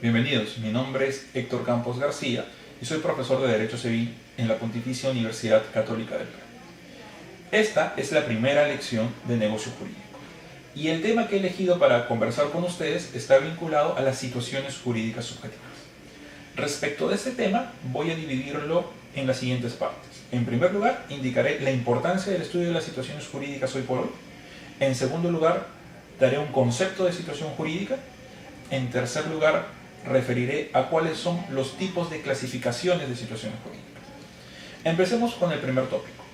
Bienvenidos, mi nombre es Héctor Campos García y soy profesor de Derecho Civil en la Pontificia Universidad Católica del Perú. Esta es la primera lección de negocio jurídico y el tema que he elegido para conversar con ustedes está vinculado a las situaciones jurídicas subjetivas. Respecto de este tema, voy a dividirlo en las siguientes partes. En primer lugar, indicaré la importancia del estudio de las situaciones jurídicas hoy por hoy. En segundo lugar, daré un concepto de situación jurídica. En tercer lugar, referiré a cuáles son los tipos de clasificaciones de situaciones jurídicas. Empecemos con el primer tópico.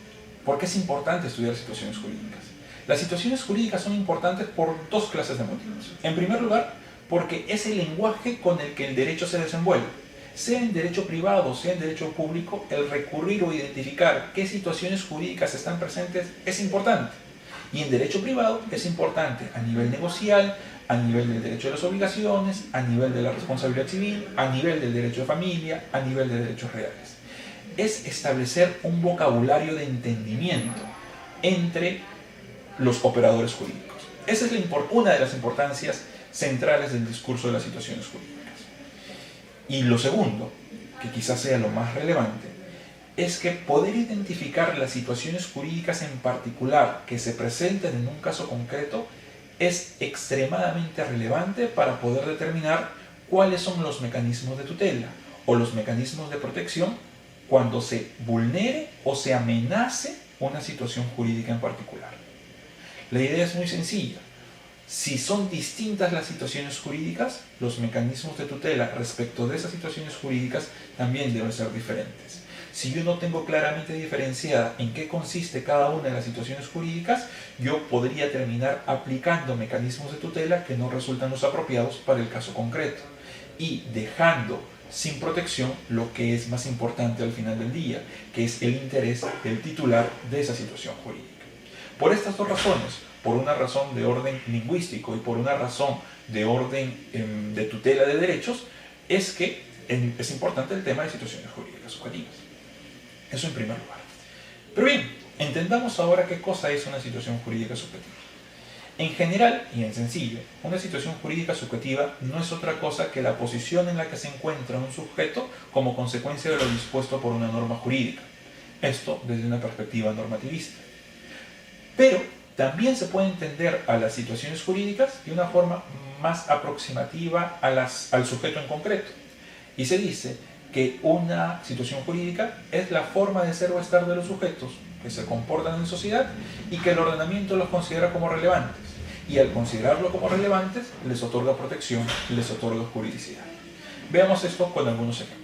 ¿Por qué es importante estudiar situaciones jurídicas? Las situaciones jurídicas son importantes por dos clases de motivos. En primer lugar, porque es el lenguaje con el que el derecho se desenvuelve. Sea en derecho privado, sea en derecho público, el recurrir o identificar qué situaciones jurídicas están presentes es importante. Y en derecho privado es importante a nivel negocial, a nivel del derecho de las obligaciones, a nivel de la responsabilidad civil, a nivel del derecho de familia, a nivel de derechos reales. Es establecer un vocabulario de entendimiento entre los operadores jurídicos. Esa es una de las importancias centrales del discurso de las situaciones jurídicas. Y lo segundo, que quizás sea lo más relevante, es que poder identificar las situaciones jurídicas en particular que se presenten en un caso concreto es extremadamente relevante para poder determinar cuáles son los mecanismos de tutela o los mecanismos de protección cuando se vulnere o se amenace una situación jurídica en particular. La idea es muy sencilla. Si son distintas las situaciones jurídicas, los mecanismos de tutela respecto de esas situaciones jurídicas también deben ser diferentes. Si yo no tengo claramente diferenciada en qué consiste cada una de las situaciones jurídicas, yo podría terminar aplicando mecanismos de tutela que no resultan los apropiados para el caso concreto y dejando sin protección lo que es más importante al final del día, que es el interés del titular de esa situación jurídica. Por estas dos razones, por una razón de orden lingüístico y por una razón de orden de tutela de derechos, es que es importante el tema de situaciones jurídicas subjetivas. Eso en primer lugar. Pero bien, entendamos ahora qué cosa es una situación jurídica subjetiva. En general y en sencillo, una situación jurídica subjetiva no es otra cosa que la posición en la que se encuentra un sujeto como consecuencia de lo dispuesto por una norma jurídica. Esto desde una perspectiva normativista. Pero también se puede entender a las situaciones jurídicas de una forma más aproximativa al sujeto en concreto. Y se dice que una situación jurídica es la forma de ser o estar de los sujetos que se comportan en sociedad y que el ordenamiento los considera como relevantes. Y al considerarlo como relevantes, les otorga protección, les otorga juridicidad. Veamos esto con algunos ejemplos.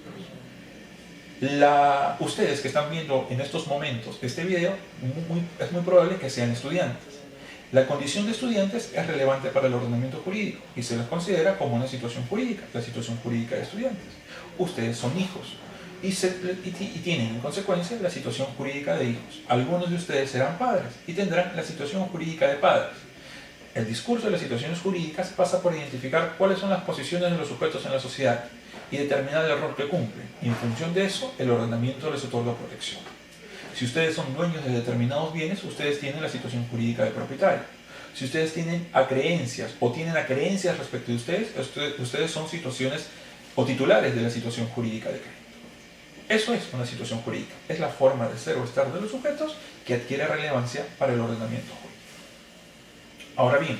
Ustedes que están viendo en estos momentos este video, es muy probable que sean estudiantes. La condición de estudiantes es relevante para el ordenamiento jurídico y se les considera como una situación jurídica, la situación jurídica de estudiantes. Ustedes son hijos y tienen en consecuencia la situación jurídica de hijos. Algunos de ustedes serán padres y tendrán la situación jurídica de padres. El discurso de las situaciones jurídicas pasa por identificar cuáles son las posiciones de los sujetos en la sociedad y determinar el rol que cumplen. Y en función de eso, el ordenamiento les otorga protección. Si ustedes son dueños de determinados bienes, ustedes tienen la situación jurídica de propietario. Si ustedes tienen acreencias o tienen acreencias respecto de ustedes son situaciones o titulares de la situación jurídica de crédito. Eso es una situación jurídica. Es la forma de ser o estar de los sujetos que adquiere relevancia para el ordenamiento jurídico. Ahora bien,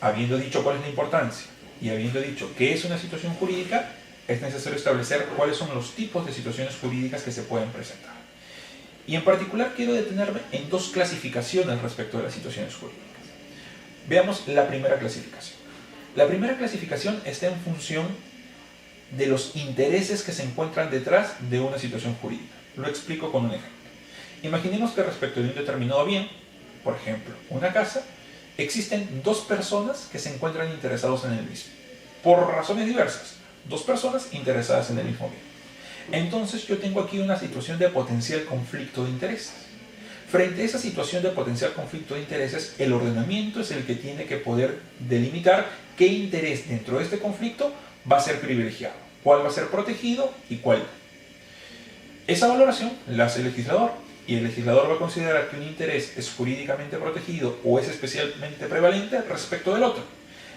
habiendo dicho cuál es la importancia y habiendo dicho qué es una situación jurídica, es necesario establecer cuáles son los tipos de situaciones jurídicas que se pueden presentar. Y en particular quiero detenerme en dos clasificaciones respecto de las situaciones jurídicas. Veamos la primera clasificación. La primera clasificación está en función de los intereses que se encuentran detrás de una situación jurídica. Lo explico con un ejemplo. Imaginemos que respecto de un determinado bien, por ejemplo, una casa, existen dos personas que se encuentran interesados en el mismo. Por razones diversas, dos personas interesadas en el mismo bien. Entonces yo tengo aquí una situación de potencial conflicto de intereses. Frente a esa situación de potencial conflicto de intereses, el ordenamiento es el que tiene que poder delimitar qué interés dentro de este conflicto va a ser privilegiado, cuál va a ser protegido y cuál no. Esa valoración la hace el legislador y el legislador va a considerar que un interés es jurídicamente protegido o es especialmente prevalente respecto del otro,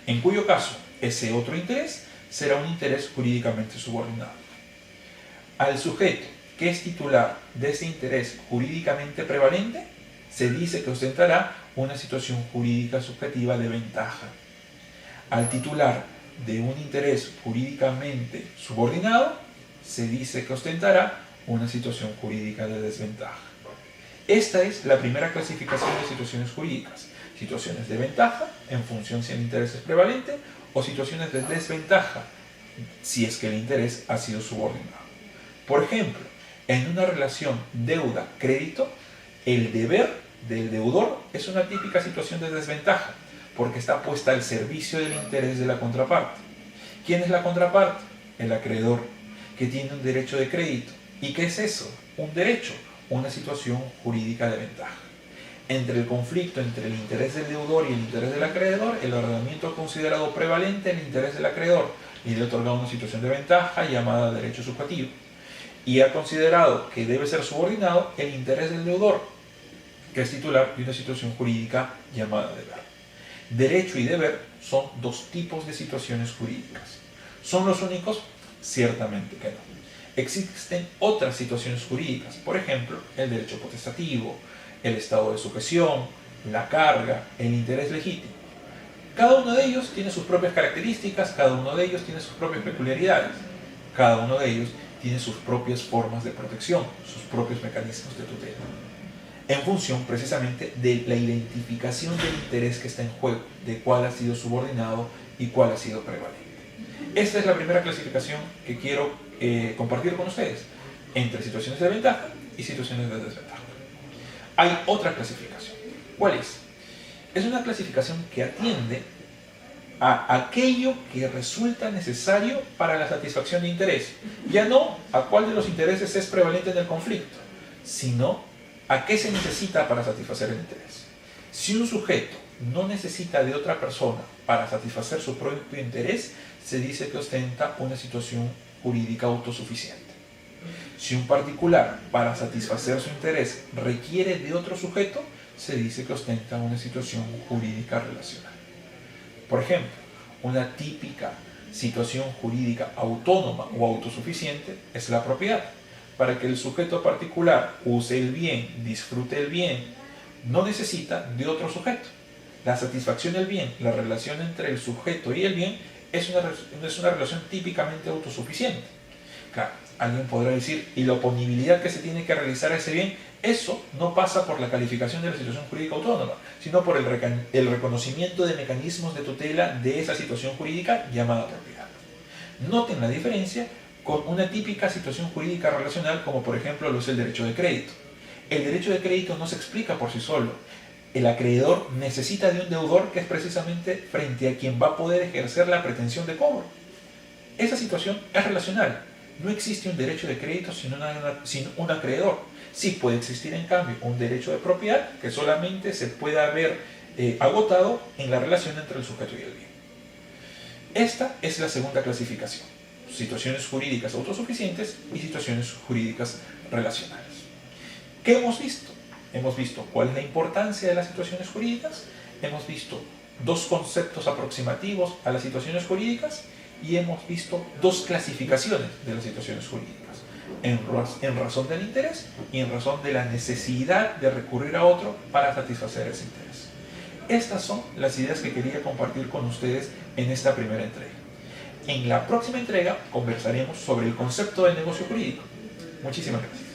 en cuyo caso ese otro interés será un interés jurídicamente subordinado. Al sujeto que es titular de ese interés jurídicamente prevalente, se dice que ostentará una situación jurídica subjetiva de ventaja. Al titular de un interés jurídicamente subordinado, se dice que ostentará una situación jurídica de desventaja. Esta es la primera clasificación de situaciones jurídicas: situaciones de ventaja en función si el interés es prevalente, o situaciones de desventaja si es que el interés ha sido subordinado. Por ejemplo, en una relación deuda-crédito, el deber del deudor es una típica situación de desventaja, porque está puesta al servicio del interés de la contraparte. ¿Quién es la contraparte? El acreedor, que tiene un derecho de crédito. ¿Y qué es eso? Un derecho, una situación jurídica de ventaja. Entre el conflicto entre el interés del deudor y el interés del acreedor, el ordenamiento ha considerado prevalente el interés del acreedor y le ha otorgado una situación de ventaja llamada derecho subjetivo. Y ha considerado que debe ser subordinado el interés del deudor, que es titular de una situación jurídica llamada deber. Derecho y deber son dos tipos de situaciones jurídicas. ¿Son los únicos? Ciertamente que no. Existen otras situaciones jurídicas, por ejemplo, el derecho potestativo, el estado de sujeción, la carga, el interés legítimo. Cada uno de ellos tiene sus propias características, cada uno de ellos tiene sus propias peculiaridades, cada uno de ellos tiene sus propias formas de protección, sus propios mecanismos de tutela, en función precisamente de la identificación del interés que está en juego, de cuál ha sido subordinado y cuál ha sido prevalente. Esta es la primera clasificación que quiero compartir con ustedes, entre situaciones de ventaja y situaciones de desventaja. Hay otra clasificación. ¿Cuál es? Es una clasificación que atiende a aquello que resulta necesario para la satisfacción de interés. Ya no a cuál de los intereses es prevalente en el conflicto, sino a qué se necesita para satisfacer el interés. Si un sujeto no necesita de otra persona para satisfacer su propio interés, se dice que ostenta una situación jurídica autosuficiente. Si un particular, para satisfacer su interés, requiere de otro sujeto, se dice que ostenta una situación jurídica relacional. Por ejemplo, una típica situación jurídica autónoma o autosuficiente es la propiedad. Para que el sujeto particular use el bien, disfrute el bien, no necesita de otro sujeto. La satisfacción del bien, la relación entre el sujeto y el bien, es una relación típicamente autosuficiente. Claro, alguien podrá decir, ¿y la oponibilidad que se tiene que realizar a ese bien? Eso no pasa por la calificación de la situación jurídica autónoma, sino por el reconocimiento de mecanismos de tutela de esa situación jurídica llamada propiedad. Noten la diferencia con una típica situación jurídica relacional, como por ejemplo lo es el derecho de crédito. El derecho de crédito no se explica por sí solo. El acreedor necesita de un deudor que es precisamente frente a quien va a poder ejercer la pretensión de cobro. Esa situación es relacional. No existe un derecho de crédito sin un acreedor. Sí puede existir, en cambio, un derecho de propiedad que solamente se puede haber agotado en la relación entre el sujeto y el bien. Esta es la segunda clasificación: situaciones jurídicas autosuficientes y situaciones jurídicas relacionales. ¿Qué hemos visto? Hemos visto cuál es la importancia de las situaciones jurídicas, hemos visto dos conceptos aproximativos a las situaciones jurídicas y hemos visto dos clasificaciones de las situaciones jurídicas, en razón del interés y en razón de la necesidad de recurrir a otro para satisfacer ese interés. Estas son las ideas que quería compartir con ustedes en esta primera entrega. En la próxima entrega conversaremos sobre el concepto del negocio jurídico. Muchísimas gracias.